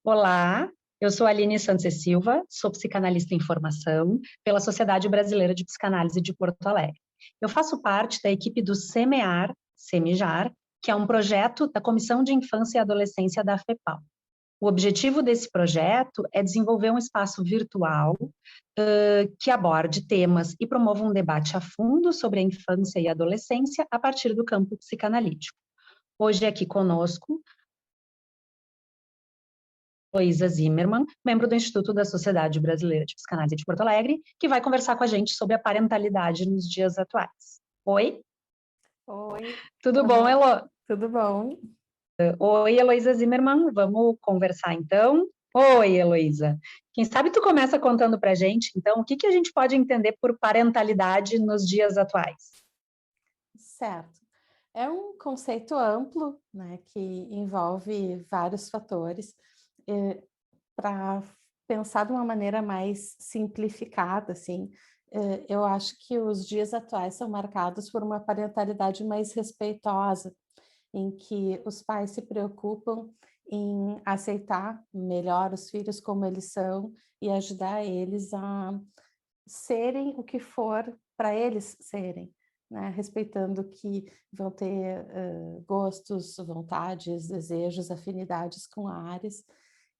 Olá, eu sou a Aline Santos Silva, sou psicanalista em formação pela Sociedade Brasileira de Psicanálise de Porto Alegre. Eu faço parte da equipe do SEMEAR, que é um projeto da Comissão de Infância e Adolescência da FEPAL. O objetivo desse projeto é desenvolver um espaço virtual que aborde temas e promova um debate a fundo sobre a infância e adolescência a partir do campo psicanalítico. Hoje aqui conosco Heloísa Zimmermann, membro do Instituto da Sociedade Brasileira de Psicanálise de Porto Alegre, que vai conversar com a gente sobre a parentalidade nos dias atuais. Oi? Oi. Tudo bom, Elo? Tudo bom? Oi, Heloísa Zimmermann, vamos conversar então? Oi, Heloísa. Quem sabe tu começa contando pra gente, então, o que a gente pode entender por parentalidade nos dias atuais? Certo. É um conceito amplo, né, que envolve vários fatores. Para pensar de uma maneira mais simplificada, assim, eu acho que os dias atuais são marcados por uma parentalidade mais respeitosa, em que os pais se preocupam em aceitar melhor os filhos como eles são e ajudar eles a serem o que for para eles serem, né? Respeitando que vão ter gostos, vontades, desejos, afinidades com áreas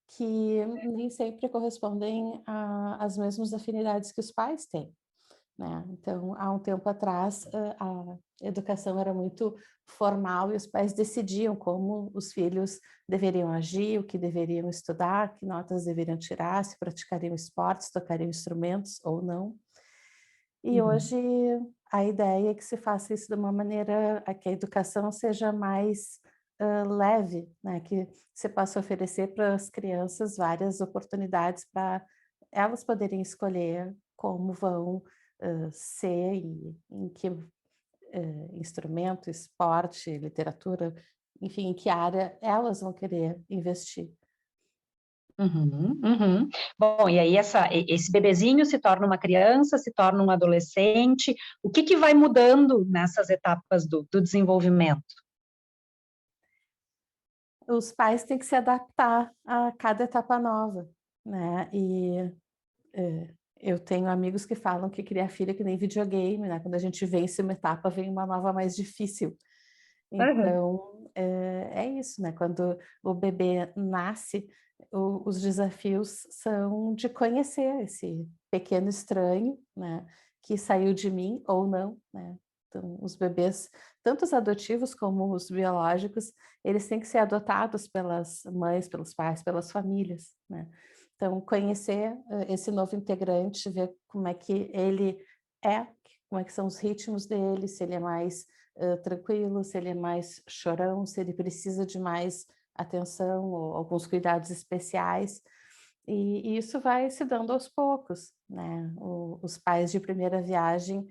que nem sempre correspondem às mesmas afinidades que os pais têm, né? Então, há um tempo atrás, a educação era muito formal e os pais decidiam como os filhos deveriam agir, o que deveriam estudar, que notas deveriam tirar, se praticariam esportes, tocariam instrumentos ou não. E hoje a ideia é que se faça isso de uma maneira a que a educação seja mais leve, né? Que se possa oferecer para as crianças várias oportunidades para elas poderem escolher como vão ser e em que instrumento, esporte, literatura, enfim, em que área elas vão querer investir. Uhum, uhum. Bom, e aí esse bebezinho se torna uma criança, se torna um adolescente. O que vai mudando nessas etapas do desenvolvimento? Os pais têm que se adaptar a cada etapa nova, né? E eu tenho amigos que falam que criar filho é que nem videogame, né? Quando a gente vence uma etapa, vem uma nova mais difícil. Uhum. Então, é isso, né? Quando o bebê nasce, os desafios são de conhecer esse pequeno estranho, né? Que saiu de mim ou não, né? Então, os bebês, tanto os adotivos como os biológicos, eles têm que ser adotados pelas mães, pelos pais, pelas famílias, né? Então, conhecer esse novo integrante, ver como é que ele é, como é que são os ritmos dele, se ele é mais tranquilo, se ele é mais chorão, se ele precisa de mais atenção ou alguns cuidados especiais. E isso vai se dando aos poucos, né? Os pais de primeira viagem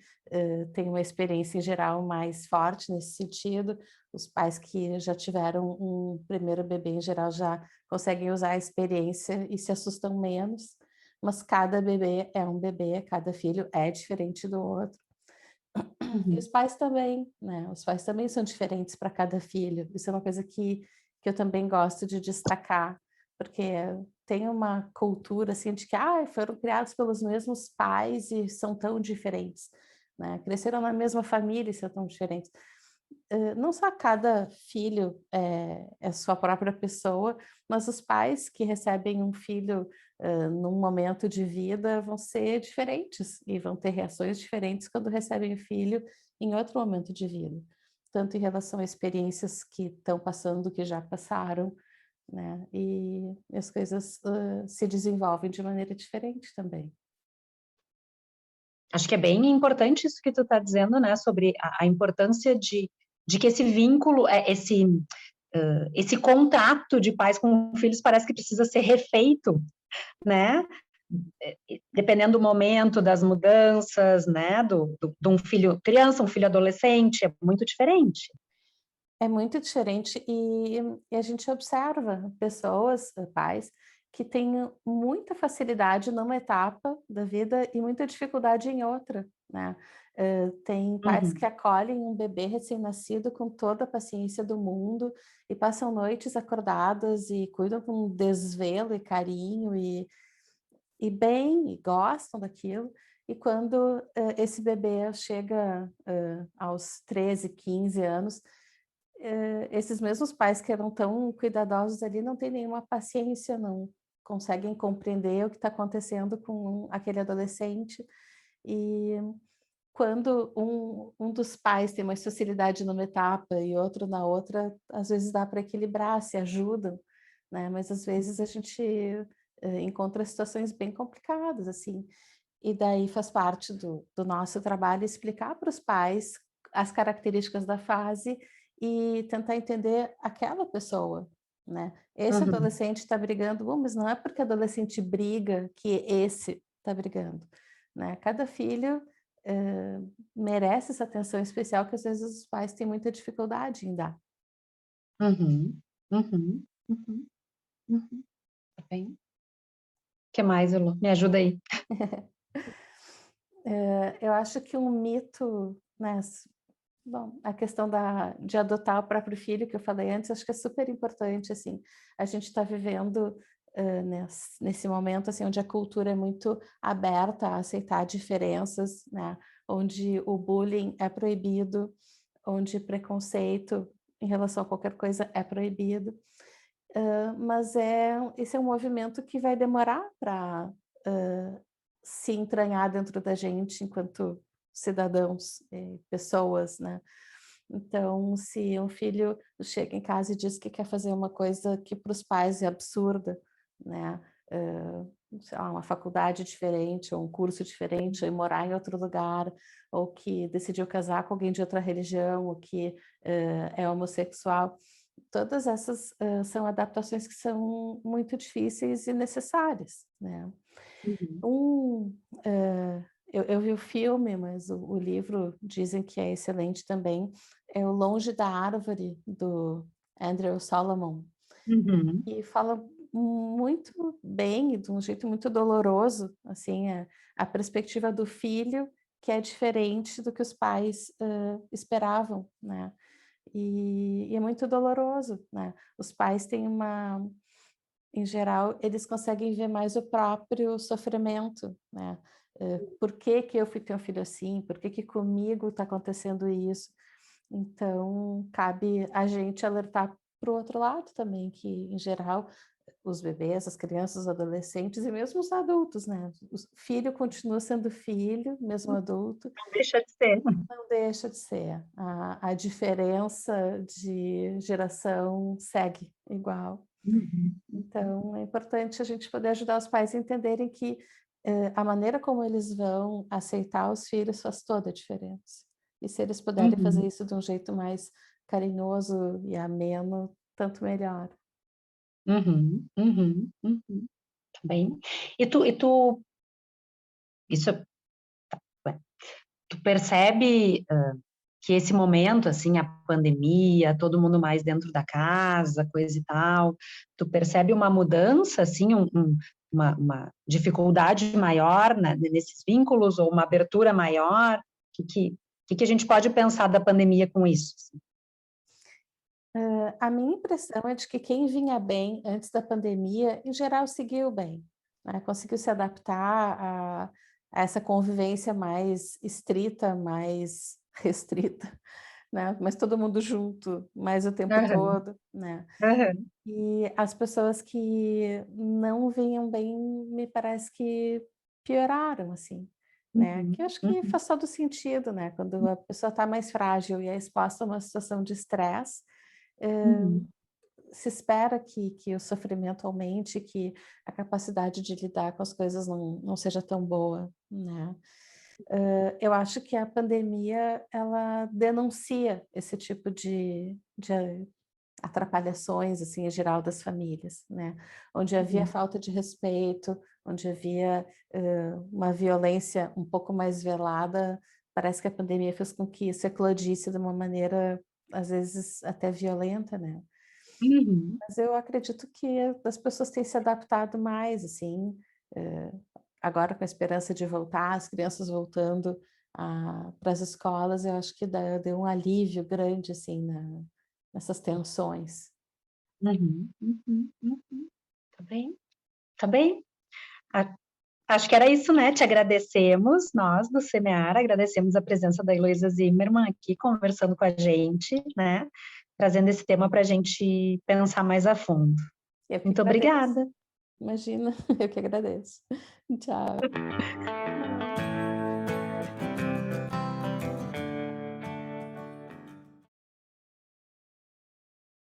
têm uma experiência em geral mais forte nesse sentido. Os pais que já tiveram um primeiro bebê em geral já conseguem usar a experiência e se assustam menos. Mas cada bebê é um bebê, cada filho é diferente do outro. E os Uhum. pais também, né? Os pais também são diferentes para cada filho. Isso é uma coisa que eu também gosto de destacar, porque tem uma cultura assim de que foram criados pelos mesmos pais e são tão diferentes, né? Cresceram na mesma família e são tão diferentes. Não só cada filho é sua própria pessoa, mas os pais que recebem um filho num momento de vida vão ser diferentes e vão ter reações diferentes quando recebem o filho em outro momento de vida, tanto em relação a experiências que estão passando, que já passaram, né? E as coisas se desenvolvem de maneira diferente também. Acho que é bem importante isso que tu está dizendo, né, sobre a importância de que esse vínculo, esse contato de pais com filhos parece que precisa ser refeito, né? Dependendo do momento, das mudanças, né, de um filho criança, um filho adolescente, é muito diferente. É muito diferente e a gente observa pessoas, pais, que têm muita facilidade numa etapa da vida e muita dificuldade em outra, né? Tem pais que acolhem um bebê recém-nascido com toda a paciência do mundo e passam noites acordadas e cuidam com desvelo e carinho e bem, e gostam daquilo. E quando esse bebê chega aos 13, 15 anos, esses mesmos pais que eram tão cuidadosos ali não têm nenhuma paciência, não conseguem compreender o que está acontecendo com aquele adolescente. E quando um dos pais tem mais facilidade numa etapa e outro na outra, às vezes dá para equilibrar, se ajudam, né? Mas às vezes a gente encontra situações bem complicadas, assim. E daí faz parte do nosso trabalho explicar para os pais as características da fase e tentar entender aquela pessoa, né? Esse adolescente está brigando, mas não é porque adolescente briga que esse está brigando, né? Cada filho merece essa atenção especial que às vezes os pais têm muita dificuldade em dar. Uhum, uhum, uhum, uhum. Tá bem. O que mais, Elu? Me ajuda aí. Eu acho que um mito, né? Bom, a questão de adotar o próprio filho, que eu falei antes, acho que é super importante, assim. A gente está vivendo nesse momento, assim, onde a cultura é muito aberta a aceitar diferenças, né? Onde o bullying é proibido, onde preconceito em relação a qualquer coisa é proibido. Mas esse é um movimento que vai demorar para se entranhar dentro da gente enquanto cidadãos, pessoas, né? Então, se um filho chega em casa e diz que quer fazer uma coisa que para os pais é absurda, né? Sei lá, uma faculdade diferente, ou um curso diferente, ou ir morar em outro lugar, ou que decidiu casar com alguém de outra religião, ou que é homossexual. Todas essas são adaptações que são muito difíceis e necessárias, né? Eu vi o filme, mas o livro dizem que é excelente também. É O Longe da Árvore, do Andrew Solomon, Uhum, e fala muito bem e de um jeito muito doloroso, assim, a perspectiva do filho, que é diferente do que os pais esperavam, né? E é muito doloroso, né? Os pais têm em geral, eles conseguem ver mais o próprio sofrimento, né? Por que que eu fui ter um filho assim? Por que que comigo está acontecendo isso? Então, cabe a gente alertar para o outro lado também, que, em geral, os bebês, as crianças, os adolescentes e mesmo os adultos, né? O filho continua sendo filho, mesmo adulto, não deixa de ser. não deixa de ser. A diferença de geração segue igual. Uhum, Então, é importante a gente poder ajudar os pais a entenderem que a maneira como eles vão aceitar os filhos faz toda a diferença. E se eles puderem fazer uhum, isso de um jeito mais carinhoso e ameno, tanto melhor. uhum, uhum, uhum. Tá bem. Isso, tu percebe que esse momento, assim, a pandemia, todo mundo mais dentro da casa, coisa e tal, tu percebe uma mudança, assim, uma dificuldade maior, né, nesses vínculos, ou uma abertura maior? Que a gente pode pensar da pandemia com isso? Assim? A minha impressão é de que quem vinha bem antes da pandemia, em geral, seguiu bem, né? Conseguiu se adaptar a essa convivência mais estrita, mais restrita, né? Mas todo mundo junto, mais o tempo Aham, todo, né? aham, E as pessoas que não vinham bem, me parece que pioraram, assim, né? uhum, Que eu acho que uhum, faz todo sentido, né? Quando a pessoa está mais frágil e é exposta a uma situação de estresse, uhum, se espera que o sofrimento aumente, que a capacidade de lidar com as coisas não seja tão boa, né? Eu acho que a pandemia, ela denuncia esse tipo de atrapalhações, assim, em geral das famílias, né? Onde havia uhum, falta de respeito, onde havia uma violência um pouco mais velada, parece que a pandemia fez com que isso eclodisse de uma maneira, às vezes, até violenta, né? uhum, Mas eu acredito que as pessoas têm se adaptado mais, assim, agora com a esperança de voltar, as crianças voltando para as escolas, eu acho que deu um alívio grande, assim, nessas tensões. Uhum, uhum, uhum. Tá bem, tá bem. Acho que era isso, né? Te agradecemos, nós do Semear, agradecemos a presença da Heloísa Zimmermann aqui conversando com a gente, né? Trazendo esse tema para a gente pensar mais a fundo. Eu que Muito agradeço. obrigada. Imagina, eu que agradeço. Tchau.